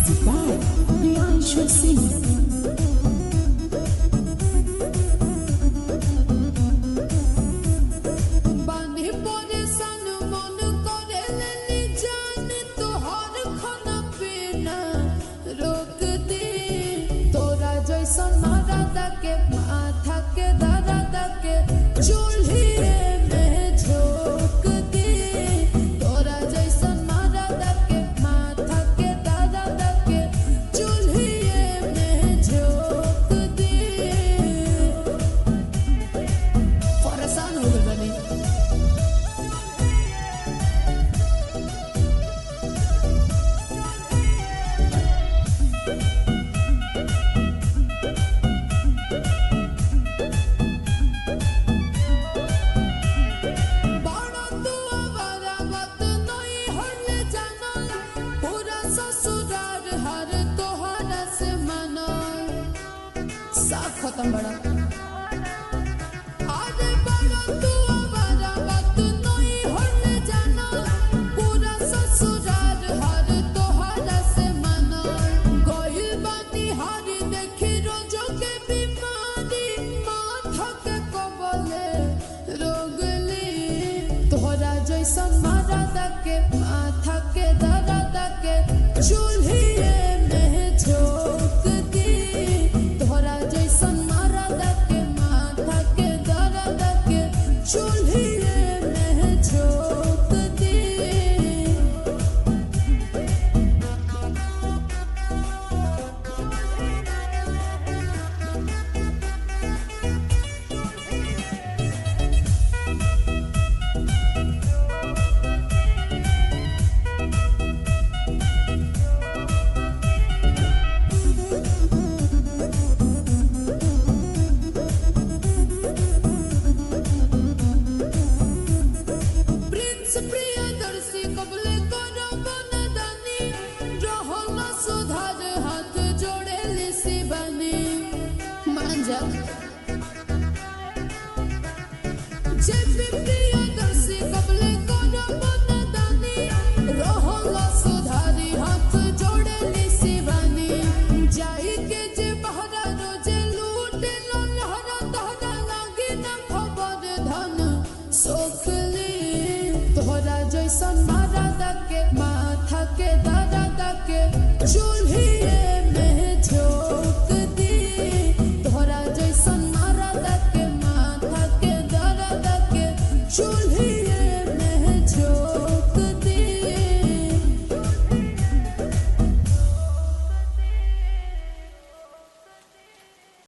Music by Priyanshu Singh. खत्म बड़ा आगे बड़ा तू आवारा बात नहीं होने जाना पूरा ससुराल हर तोहरा से मना गोहिल बानी हारी देखी रोजो के बीमारी माथा के कबले रोगली तोहरा जैसन मारा के माथा के दर्द के चूल्ही में झोंक दी तोहरा जैसन तोहरा जैसन मारा के माथा के दर्द के चूल्ही